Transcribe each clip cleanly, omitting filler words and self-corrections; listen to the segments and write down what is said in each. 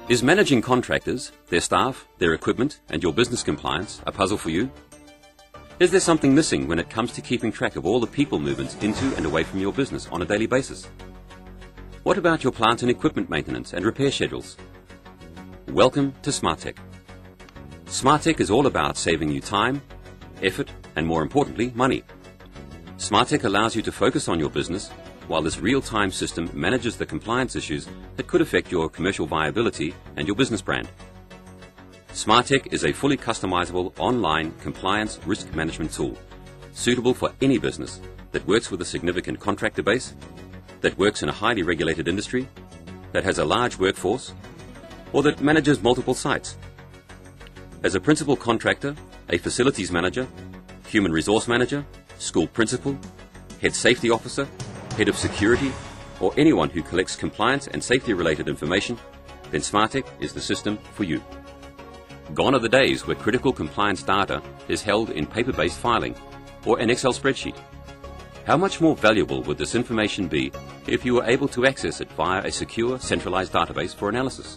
Is managing contractors, their staff, their equipment, and your business compliance a puzzle for you? Is there something missing when it comes to keeping track of all the people movements into and away from your business on a daily basis? What about your plant and equipment maintenance and repair schedules? Welcome to Smartek. Smartek is all about saving you time, effort, and more importantly, money. Smartek allows you to focus on your business while this real-time system manages the compliance issues that could affect your commercial viability and your business brand. Smartek is a fully customizable online compliance risk management tool, suitable for any business that works with a significant contractor base, that works in a highly regulated industry, that has a large workforce, or that manages multiple sites. As a principal contractor, a facilities manager, human resource manager, school principal, head safety officer, head of security, or anyone who collects compliance and safety related information, then Smartek is the system for you. Gone are the days where critical compliance data is held in paper-based filing or an Excel spreadsheet. How much more valuable would this information be if you were able to access it via a secure centralized database for analysis?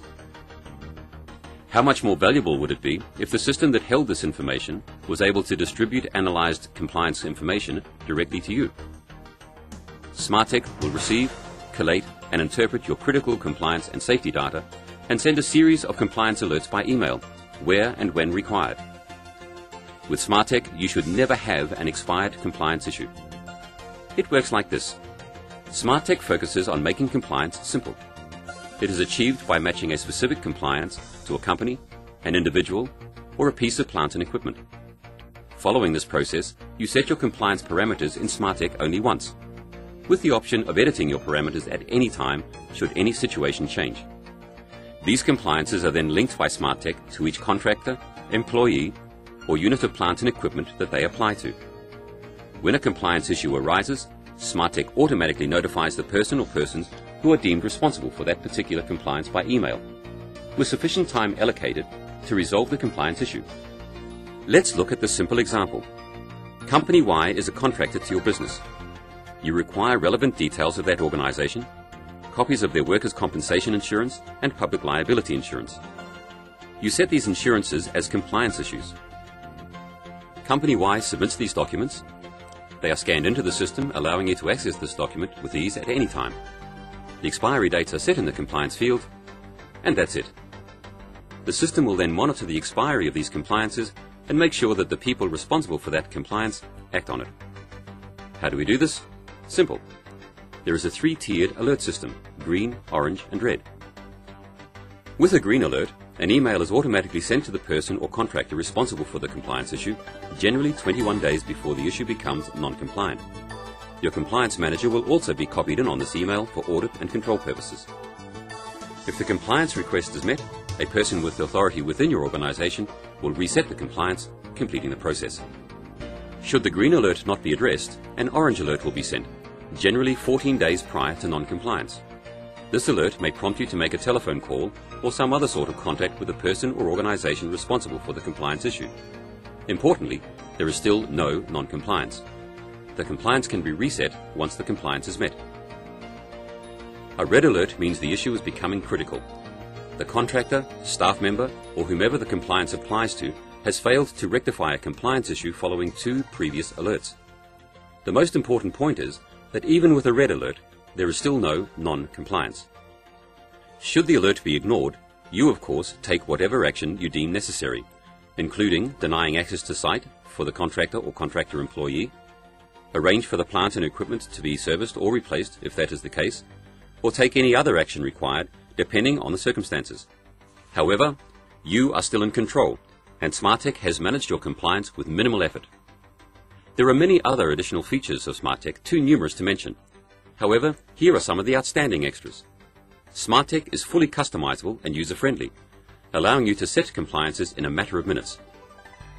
How much more valuable would it be if the system that held this information was able to distribute analyzed compliance information directly to you? Smartek will receive, collate, and interpret your critical compliance and safety data and send a series of compliance alerts by email, where and when required. With Smartek, you should never have an expired compliance issue. It works like this. Smartek focuses on making compliance simple. It is achieved by matching a specific compliance to a company, an individual, or a piece of plant and equipment. Following this process, you set your compliance parameters in Smartek only once, with the option of editing your parameters at any time should any situation change. These compliances are then linked by Smartek to each contractor, employee, or unit of plant and equipment that they apply to. When a compliance issue arises, Smartek automatically notifies the person or persons who are deemed responsible for that particular compliance by email, with sufficient time allocated to resolve the compliance issue. Let's look at this simple example. Company Y is a contractor to your business. You require relevant details of that organization, copies of their workers' compensation insurance and public liability insurance. You set these insurances as compliance issues. Company Y submits these documents. They are scanned into the system, allowing you to access this document with ease at any time. The expiry dates are set in the compliance field, and that's it. The system will then monitor the expiry of these compliances and make sure that the people responsible for that compliance act on it. How do we do this? Simple. There is a 3-tiered alert system: green, orange, and red. With a green alert, an email is automatically sent to the person or contractor responsible for the compliance issue, generally 21 days before the issue becomes non-compliant. Your compliance manager will also be copied in on this email for audit and control purposes. If the compliance request is met, a person with authority within your organization will reset the compliance, completing the process. Should the green alert not be addressed, an orange alert will be sent, generally 14 days prior to non-compliance. This alert may prompt you to make a telephone call or some other sort of contact with the person or organization responsible for the compliance issue. Importantly, there is still no non-compliance. The compliance can be reset once the compliance is met. A red alert means the issue is becoming critical. The contractor, staff member, or whomever the compliance applies to has failed to rectify a compliance issue following 2 previous alerts. The most important point is that even with a red alert, there is still no non-compliance. Should the alert be ignored, you of course take whatever action you deem necessary, including denying access to site for the contractor or contractor employee, arrange for the plant and equipment to be serviced or replaced if that is the case, or take any other action required depending on the circumstances. However, you are still in control, and Smartek has managed your compliance with minimal effort. There are many other additional features of Smartek, too numerous to mention. However, here are some of the outstanding extras. Smartek is fully customizable and user-friendly, allowing you to set compliances in a matter of minutes.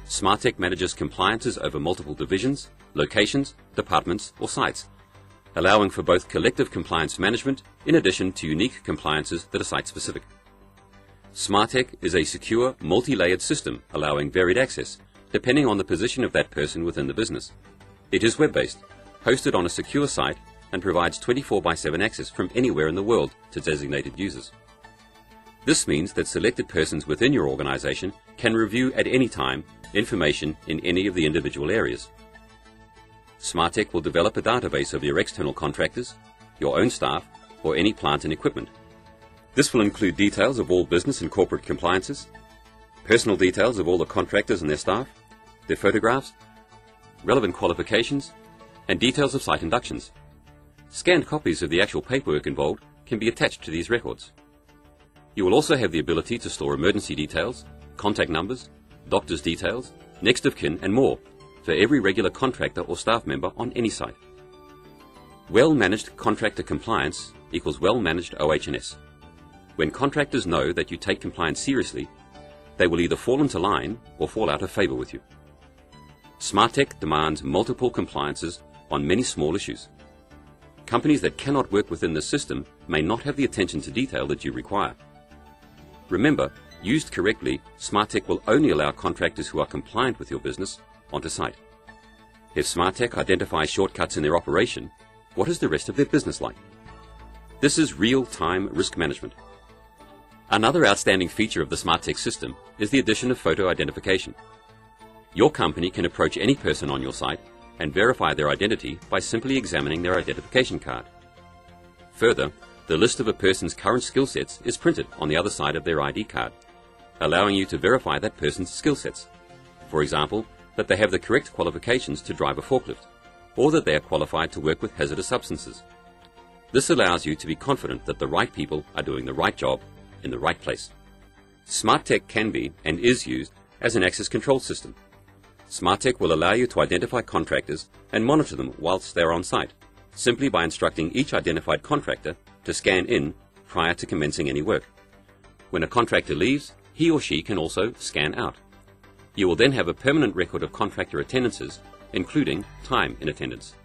Smartek manages compliances over multiple divisions, locations, departments, or sites, allowing for both collective compliance management in addition to unique compliances that are site-specific. Smartek is a secure, multi-layered system allowing varied access, depending on the position of that person within the business. It is web-based, hosted on a secure site, and provides 24/7 access from anywhere in the world to designated users. This means that selected persons within your organization can review at any time information in any of the individual areas. Smartek will develop a database of your external contractors, your own staff, or any plant and equipment. This will include details of all business and corporate compliances, personal details of all the contractors and their staff, their photographs, relevant qualifications, and details of site inductions. Scanned copies of the actual paperwork involved can be attached to these records. You will also have the ability to store emergency details, contact numbers, doctor's details, next of kin, and more for every regular contractor or staff member on any site. Well-managed contractor compliance equals well-managed OH&S. When contractors know that you take compliance seriously, they will either fall into line or fall out of favor with you. Smartek demands multiple compliances on many small issues. Companies that cannot work within the system may not have the attention to detail that you require. Remember, used correctly, Smartek will only allow contractors who are compliant with your business onto site. If Smartek identifies shortcuts in their operation, what is the rest of their business like? This is real-time risk management. Another outstanding feature of the Smartek system is the addition of photo identification. Your company can approach any person on your site and verify their identity by simply examining their identification card. Further, the list of a person's current skill sets is printed on the other side of their ID card, allowing you to verify that person's skill sets. For example, that they have the correct qualifications to drive a forklift, or that they are qualified to work with hazardous substances. This allows you to be confident that the right people are doing the right job in the right place. Smartek can be and is used as an access control system. Smartek will allow you to identify contractors and monitor them whilst they are on site, simply by instructing each identified contractor to scan in prior to commencing any work. When a contractor leaves, he or she can also scan out. You will then have a permanent record of contractor attendances, including time in attendance.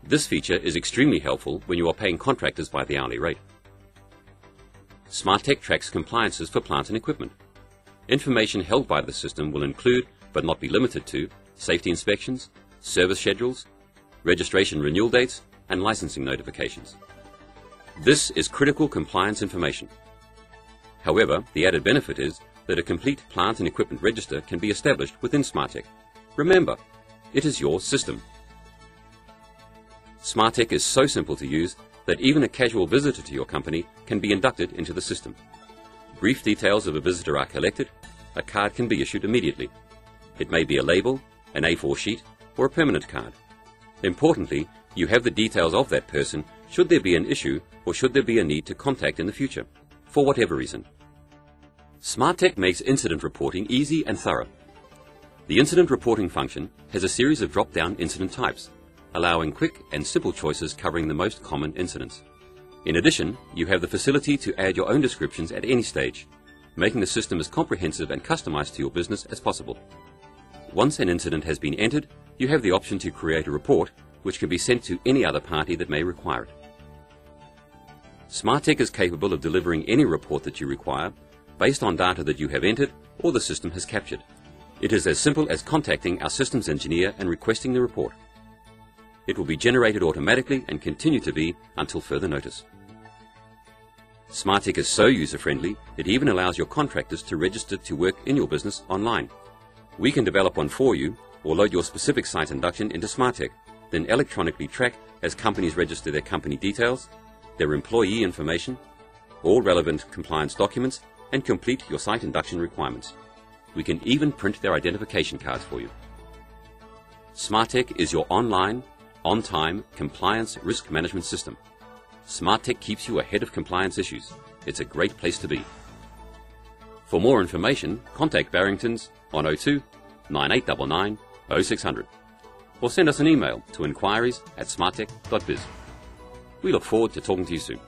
This feature is extremely helpful when you are paying contractors by the hourly rate. Smartek tracks compliances for plant and equipment. Information held by the system will include, but not be limited to, safety inspections, service schedules, registration renewal dates, and licensing notifications. This is critical compliance information. However, the added benefit is that a complete plant and equipment register can be established within Smartek. Remember, it is your system. Smartek is so simple to use that even a casual visitor to your company can be inducted into the system. Brief details of a visitor are collected, a card can be issued immediately. It may be a label, an A4 sheet, or a permanent card. Importantly, you have the details of that person should there be an issue or should there be a need to contact in the future, for whatever reason. Smartek makes incident reporting easy and thorough. The incident reporting function has a series of drop-down incident types, allowing quick and simple choices covering the most common incidents. In addition, you have the facility to add your own descriptions at any stage, making the system as comprehensive and customized to your business as possible. Once an incident has been entered, you have the option to create a report which can be sent to any other party that may require it. Smartek is capable of delivering any report that you require based on data that you have entered or the system has captured. It is as simple as contacting our systems engineer and requesting the report. It will be generated automatically and continue to be until further notice. Smartek is so user-friendly, it even allows your contractors to register to work in your business online. We can develop one for you or load your specific site induction into Smartek, then electronically track as companies register their company details, their employee information, all relevant compliance documents, and complete your site induction requirements. We can even print their identification cards for you. Smartek is your online, on-time compliance risk management system. Smartek keeps you ahead of compliance issues. It's a great place to be. For more information, contact Barringtons on 02 9899 0600 or send us an email to inquiries@smartek.biz. We look forward to talking to you soon.